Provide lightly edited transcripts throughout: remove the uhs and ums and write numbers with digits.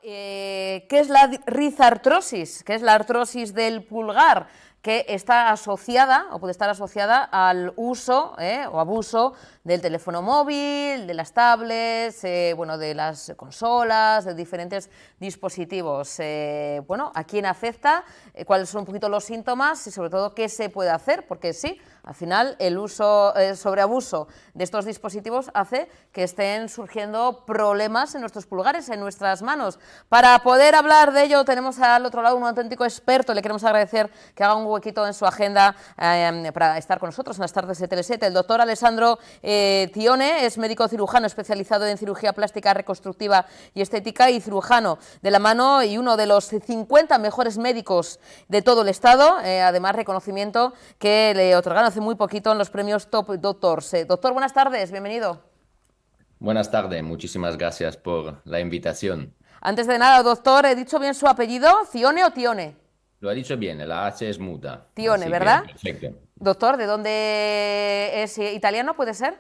¿qué es la rizartrosis? ¿Qué es la artrosis del pulgar? Que está asociada o puede estar asociada al uso o abuso del teléfono móvil, de las tablets, bueno, de las consolas, de diferentes dispositivos. Bueno, ¿a quién afecta? ¿Cuáles son un poquito los síntomas? Y sobre todo, ¿qué se puede hacer? Porque sí, al final el uso, sobreabuso de estos dispositivos hace que estén surgiendo problemas en nuestros pulgares, en nuestras manos. Para poder hablar de ello tenemos al otro lado un auténtico experto. Le queremos agradecer que haga un huequito en su agenda para estar con nosotros en las tardes de Tele7. El doctor Alessandro Tione es médico cirujano especializado en cirugía plástica reconstructiva y estética y cirujano de la mano y uno de los 50 mejores médicos de todo el Estado, además reconocimiento que le otorgaron hace muy poquito en los premios Top Doctors. Doctor, buenas tardes, bienvenido. Buenas tardes, muchísimas gracias por la invitación. Antes de nada, doctor, ¿he dicho bien su apellido? ¿Cione o Tione? Lo ha dicho bien, la H es muda, Tione, así que ¿verdad? perfecto. Doctor, ¿de dónde es? ¿Italiano puede ser?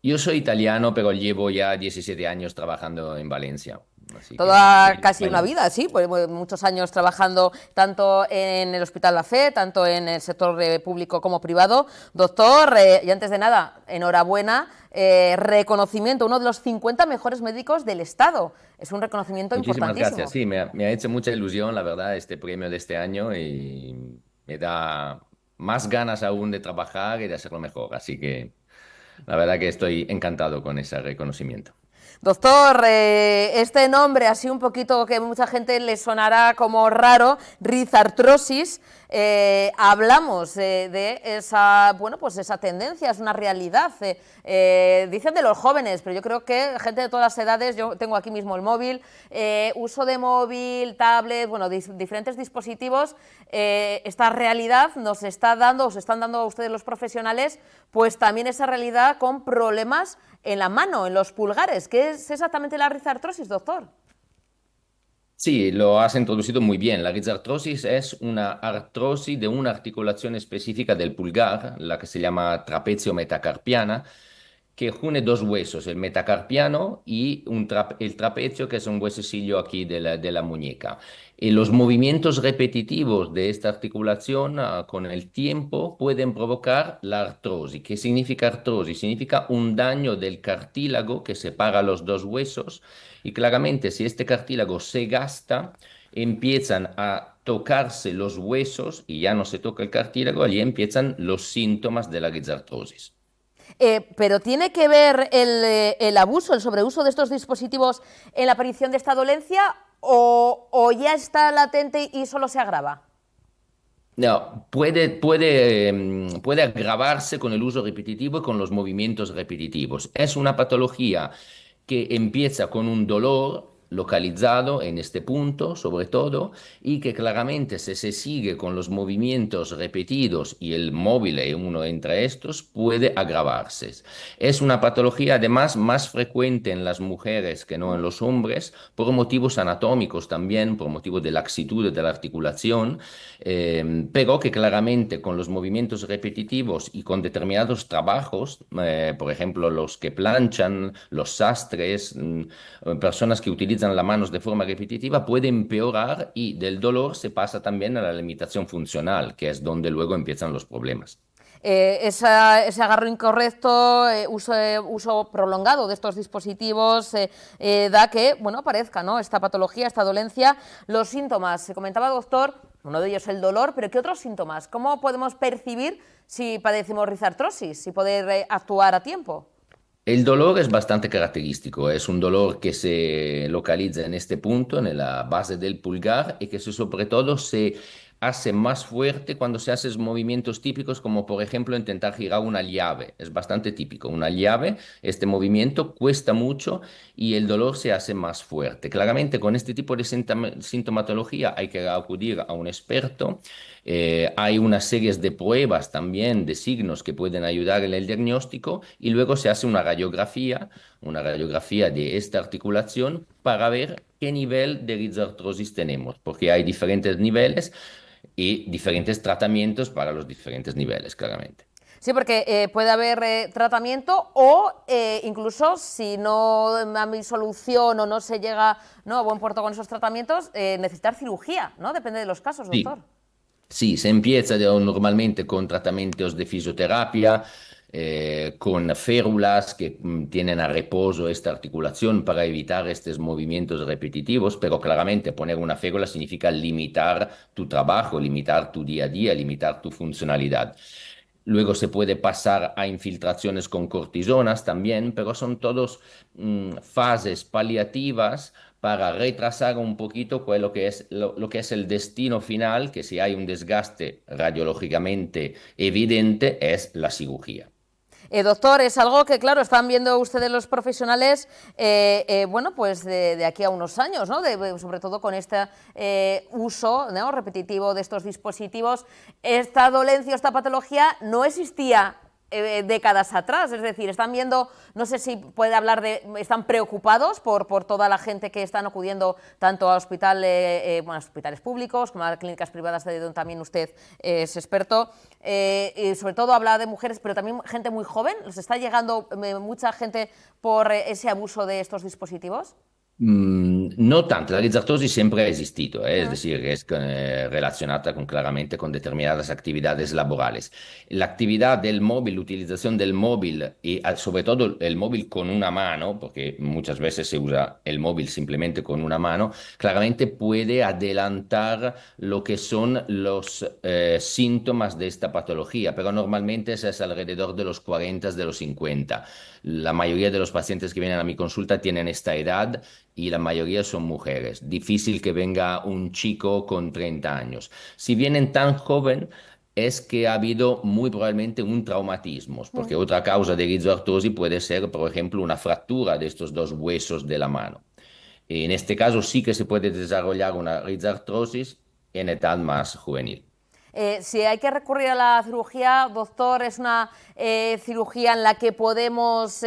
Yo soy italiano, pero llevo ya 17 años trabajando en Valencia, así que Toda soy casi una español. vida, sí, pues muchos años trabajando tanto en el Hospital La Fe, tanto en el sector público como privado. Doctor, y antes de nada, enhorabuena, reconocimiento, uno de los 50 mejores médicos del Estado. Es un reconocimiento Muchísimas gracias, importantísimo. sí, me ha hecho mucha ilusión, la verdad, este premio de este año y me da más ganas aún de trabajar y de hacerlo mejor, así que la verdad que estoy encantado con ese reconocimiento. Doctor, este nombre así un poquito que mucha gente le sonará como raro, rizartrosis, hablamos de esa, bueno, pues esa tendencia, es una realidad. Dicen de los jóvenes, pero yo creo que gente de todas las edades, yo tengo aquí mismo el móvil, uso de móvil, tablet, bueno, diferentes dispositivos, esta realidad nos está dando, os están dando a ustedes los profesionales, pues también esa realidad con problemas en la mano, en los pulgares. ¿Qué es exactamente la rizartrosis, doctor? Sí, lo has introducido muy bien. La rizartrosis es una artrosis de una articulación específica del pulgar, la que se llama trapecio metacarpiana, que une dos huesos, el metacarpiano y el trapecio, que es un huesecillo aquí de la muñeca. Y los movimientos repetitivos de esta articulación, con el tiempo pueden provocar la artrosis. ¿Qué significa artrosis? Significa un daño del cartílago que separa los dos huesos y claramente si este cartílago se gasta, empiezan a tocarse los huesos y ya no se toca el cartílago, allí empiezan los síntomas de la rizartrosis. Pero ¿tiene que ver el abuso, el sobreuso de estos dispositivos en la aparición de esta dolencia o ya está latente y solo se agrava? No, puede agravarse con el uso repetitivo y con los movimientos repetitivos. Es una patología que empieza con un dolor localizado en este punto, sobre todo, y que claramente si se sigue con los movimientos repetidos y el móvil es uno entre estos, puede agravarse. Es una patología además más frecuente en las mujeres que no en los hombres, por motivos anatómicos también, por motivos de laxitud de la articulación, pero que claramente con los movimientos repetitivos y con determinados trabajos, por ejemplo, los que planchan, los sastres, personas que utilizan las manos de forma repetitiva, puede empeorar y del dolor se pasa también a la limitación funcional, que es donde luego empiezan los problemas. Ese agarro incorrecto, uso prolongado de estos dispositivos da que, bueno, aparezca, ¿no?, esta patología, esta dolencia. Los síntomas, se comentaba, doctor, uno de ellos el dolor, pero ¿qué otros síntomas? ¿Cómo podemos percibir si padecemos rizartrosis, si poder actuar a tiempo? El dolor es bastante característico, es un dolor que se localiza en este punto, en la base del pulgar, y que sobre todo se hace más fuerte cuando se hacen movimientos típicos como por ejemplo intentar girar una llave. Es bastante típico. Una llave, este movimiento cuesta mucho y el dolor se hace más fuerte. Claramente con este tipo de sintomatología hay que acudir a un experto. Hay unas series de pruebas también de signos que pueden ayudar en el diagnóstico y luego se hace una radiografía de esta articulación para ver qué nivel de risartrosis tenemos, porque hay diferentes niveles y diferentes tratamientos para los diferentes niveles, claramente. Sí, porque puede haber tratamiento o incluso si no hay solución o no se llega, ¿no?, a buen puerto con esos tratamientos, necesitar cirugía, ¿no? Depende de los casos, doctor. Sí. Sí, se empieza normalmente con tratamientos de fisioterapia, con férulas que tienen a reposo esta articulación para evitar estos movimientos repetitivos, pero claramente poner una férula significa limitar tu trabajo, limitar tu día a día, limitar tu funcionalidad. Luego se puede pasar a infiltraciones con cortisonas también, pero son todos fases paliativas para retrasar un poquito lo que es el destino final, que si hay un desgaste radiológicamente evidente es la cirugía. Doctor, es algo que, claro, están viendo ustedes los profesionales, bueno, pues de aquí a unos años, ¿no? Sobre todo con este uso, ¿no?, repetitivo de estos dispositivos. Esta dolencia, esta patología no existía décadas atrás, es decir, están viendo, no sé si puede hablar de, están preocupados por toda la gente que están acudiendo tanto a bueno, hospitales públicos como a clínicas privadas de donde también usted es experto, y sobre todo habla de mujeres, pero también gente muy joven. ¿Les está llegando mucha gente por ese abuso de estos dispositivos? No tanto, la rizartosis siempre ha existido, es Ah. decir, es relacionada claramente con determinadas actividades laborales. La actividad del móvil, la utilización del móvil y sobre todo el móvil con una mano, porque muchas veces se usa el móvil simplemente con una mano, claramente puede adelantar lo que son los síntomas de esta patología, pero normalmente es alrededor de los 40, de los 50. La mayoría de los pacientes que vienen a mi consulta tienen esta edad y la mayoría son mujeres. Difícil que venga un chico con 30 años. Si vienen tan joven, es que ha habido muy probablemente un traumatismo, porque otra causa de rizoartrosis puede ser, por ejemplo, una fractura de estos dos huesos de la mano. Y en este caso sí que se puede desarrollar una rizartrosis en edad más juvenil. Si hay que recurrir a la cirugía, doctor, es una cirugía en la que podemos,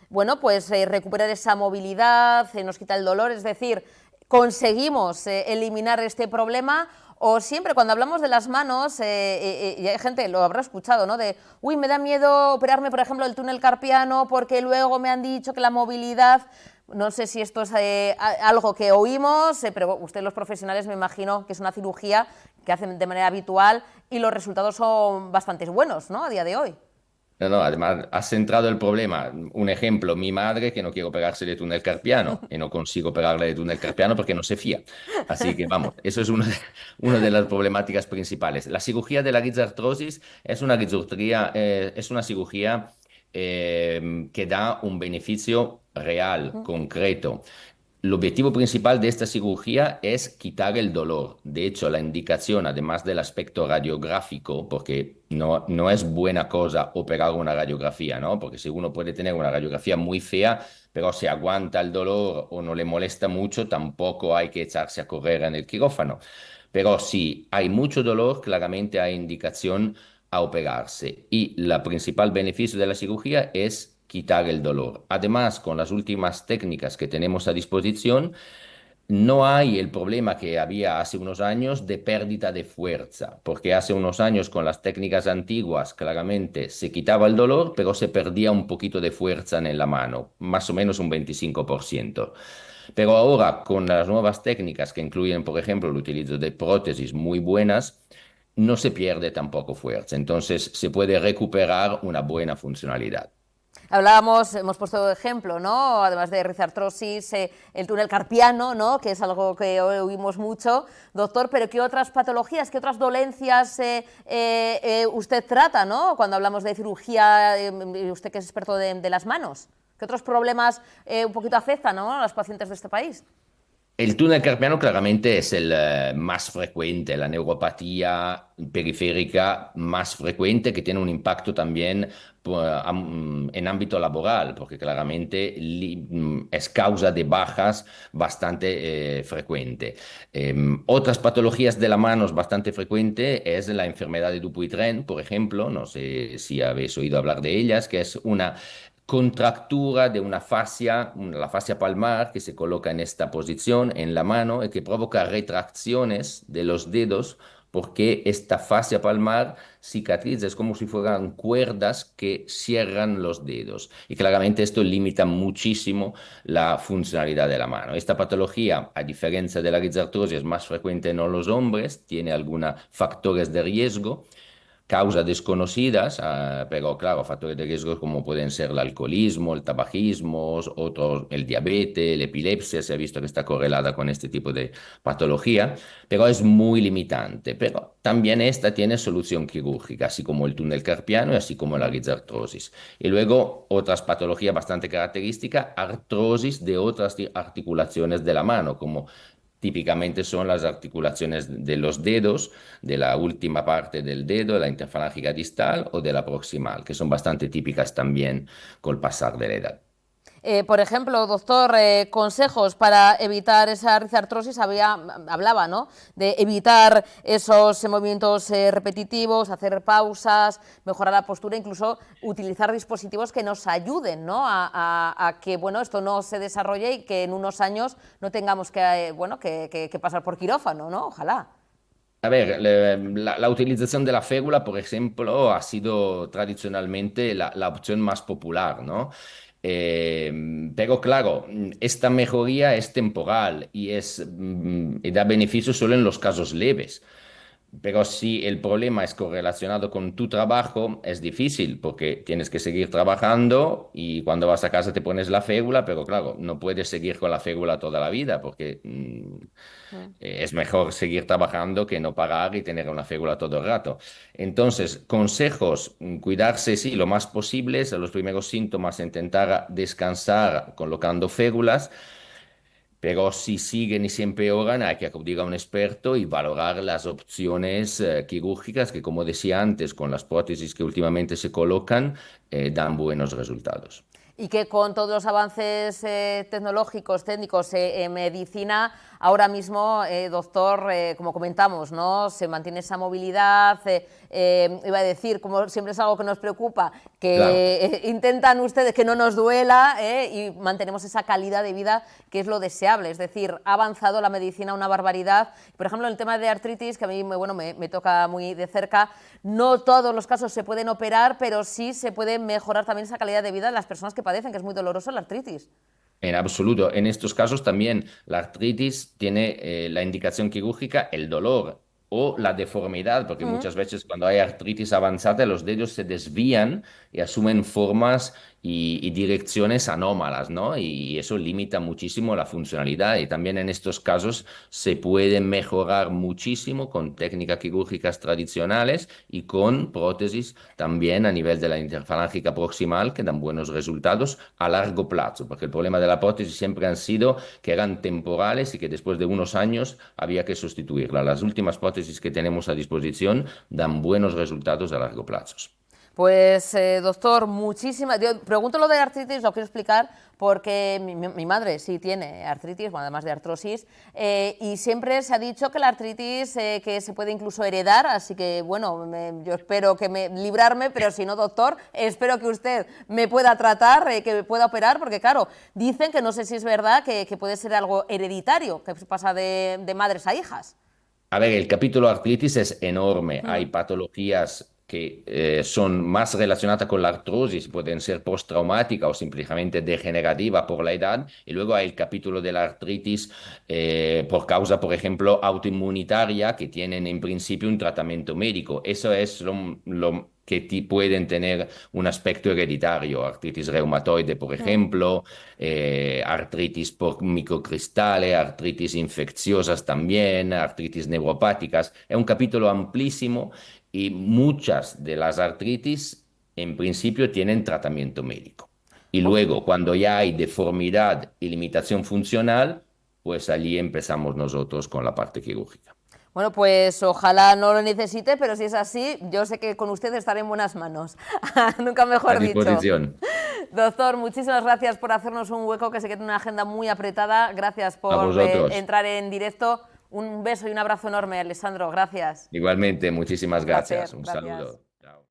bueno, pues recuperar esa movilidad, nos quita el dolor, es decir, conseguimos eliminar este problema. O siempre cuando hablamos de las manos, y hay gente, lo habrá escuchado, ¿no? De, uy, me da miedo operarme, por ejemplo, el túnel carpiano porque luego me han dicho que la movilidad... No sé si esto es algo que oímos, pero usted, los profesionales, me imagino que es una cirugía que hacen de manera habitual y los resultados son bastante buenos, ¿no?, a día de hoy. No, no, además has centrado el problema. Un ejemplo, mi madre que no quiere operarse de túnel carpiano y no consigo operarle de túnel carpiano porque no se fía. Así que vamos, eso es una de las problemáticas principales. La cirugía de la rizartrosis es una cirugía que da un beneficio real, concreto. El objetivo principal de esta cirugía es quitar el dolor. De hecho, la indicación, además del aspecto radiográfico, porque no es buena cosa operar una radiografía, ¿no? Porque si uno puede tener una radiografía muy fea, pero si aguanta el dolor o no le molesta mucho, tampoco hay que echarse a correr en el quirófano. Pero si hay mucho dolor, claramente hay indicación a operarse. Y el principal beneficio de la cirugía es quitar el dolor. Además, con las últimas técnicas que tenemos a disposición, no hay el problema que había hace unos años de pérdida de fuerza, porque hace unos años con las técnicas antiguas claramente se quitaba el dolor, pero se perdía un poquito de fuerza en la mano, más o menos un 25%. Pero ahora, con las nuevas técnicas que incluyen, por ejemplo, el utilizo de prótesis muy buenas, no se pierde tampoco fuerza. Entonces, se puede recuperar una buena funcionalidad. Hablábamos, hemos puesto ejemplo, ¿no?, además de rizartrosis, el túnel carpiano, ¿no?, que es algo que oímos mucho, doctor, pero ¿qué otras patologías, qué otras dolencias usted trata, ¿no?, cuando hablamos de cirugía, usted que es experto de las manos? ¿Qué otros problemas un poquito afectan, ¿no?, a los pacientes de este país? El túnel carpiano claramente es el más frecuente, la neuropatía periférica más frecuente que tiene un impacto también en ámbito laboral, porque claramente es causa de bajas bastante frecuente. Otras patologías de la mano bastante frecuente es la enfermedad de Dupuytren, por ejemplo, no sé si habéis oído hablar de ellas, que es una contractura de una fascia, la fascia palmar que se coloca en esta posición en la mano y que provoca retracciones de los dedos porque esta fascia palmar cicatriza, es como si fueran cuerdas que cierran los dedos. Y claramente esto limita muchísimo la funcionalidad de la mano. Esta patología, a diferencia de la rizartrosis, es más frecuente en los hombres, tiene algunos factores de riesgo, causas desconocidas, pero claro, factores de riesgo como pueden ser el alcoholismo, el tabaquismo, otros, el diabetes, la epilepsia, se ha visto que está correlada con este tipo de patología, pero es muy limitante. Pero también esta tiene solución quirúrgica, así como el túnel carpiano y así como la rizartrosis. Y luego otras patologías bastante características, artrosis de otras articulaciones de la mano, como típicamente son las articulaciones de los dedos, de la última parte del dedo, de la interfalángica distal o de la proximal, que son bastante típicas también con el pasar de la edad. Por ejemplo, doctor, consejos para evitar esa rizartrosis, hablaba, ¿no?, de evitar esos movimientos repetitivos, hacer pausas, mejorar la postura, incluso utilizar dispositivos que nos ayuden, ¿no?, a que, bueno, esto no se desarrolle y que en unos años no tengamos que, bueno, que pasar por quirófano, ¿no? Ojalá. A ver, la utilización de la férula, por ejemplo, ha sido tradicionalmente la opción más popular, ¿no? Pero claro, esta mejoría es temporal y da beneficio solo en los casos leves. Pero si el problema es correlacionado con tu trabajo, es difícil porque tienes que seguir trabajando y cuando vas a casa te pones la férula, pero claro, no puedes seguir con la férula toda la vida porque Mm. es mejor seguir trabajando que no parar y tener una férula todo el rato. Entonces, consejos, cuidarse, sí, lo más posible, los primeros síntomas, intentar descansar colocando férulas. Pero si siguen y se empeoran, hay que acudir a un experto y valorar las opciones quirúrgicas que, como decía antes, con las prótesis que últimamente se colocan, dan buenos resultados. Y que con todos los avances tecnológicos, técnicos en medicina, ahora mismo, doctor, como comentamos, ¿no?, se mantiene esa movilidad, iba a decir, como siempre es algo que nos preocupa, Claro. que intentan ustedes que no nos duela y mantenemos esa calidad de vida que es lo deseable. Es decir, ha avanzado la medicina una barbaridad. Por ejemplo, en el tema de artritis, que a mí bueno, me toca muy de cerca, no todos los casos se pueden operar, pero sí se puede mejorar también esa calidad de vida de las personas que padecen, que es muy doloroso la artritis. En absoluto. En estos casos también la artritis tiene la indicación quirúrgica, el dolor o la deformidad, porque Mm. muchas veces cuando hay artritis avanzada los dedos se desvían y asumen formas y direcciones anómalas, ¿no? Y eso limita muchísimo la funcionalidad. Y también en estos casos se puede mejorar muchísimo con técnicas quirúrgicas tradicionales y con prótesis también a nivel de la interfalángica proximal que dan buenos resultados a largo plazo, porque el problema de la prótesis siempre han sido que eran temporales y que después de unos años había que sustituirla. Las últimas prótesis que tenemos a disposición dan buenos resultados a largo plazo. Pues, doctor, muchísimas... Yo pregunto lo de artritis, lo quiero explicar porque mi madre sí tiene artritis, bueno, además de artrosis, y siempre se ha dicho que la artritis que se puede incluso heredar, así que, bueno, yo espero librarme, pero si no, doctor, espero que usted me pueda tratar, que me pueda operar, porque claro, dicen que no sé si es verdad que puede ser algo hereditario, que pasa de madres a hijas. A ver, el capítulo artritis es enorme. Hay Mm. patologías que son más relacionadas con la artrosis, pueden ser postraumática o simplemente degenerativa por la edad. Y luego hay el capítulo de la artritis por causa, por ejemplo, autoinmunitaria, que tienen en principio un tratamiento médico. Eso es lo que pueden tener un aspecto hereditario, artritis reumatoide, por Mm. ejemplo, artritis por microcristales, artritis infecciosas también, artritis neuropáticas. Es un capítulo amplísimo y muchas de las artritis en principio tienen tratamiento médico. Y Oh. luego, cuando ya hay deformidad y limitación funcional, pues allí empezamos nosotros con la parte quirúrgica. Bueno, pues ojalá no lo necesite, pero si es así, yo sé que con usted estaré en buenas manos. Nunca A mejor dicho. disposición. Doctor, muchísimas gracias por hacernos un hueco, que sé que tiene una agenda muy apretada. Gracias A por vosotros. entrar en directo. Un beso y un abrazo enorme, Alessandro. Gracias. Igualmente, muchísimas Un placer. gracias. Un Gracias. saludo. Chao.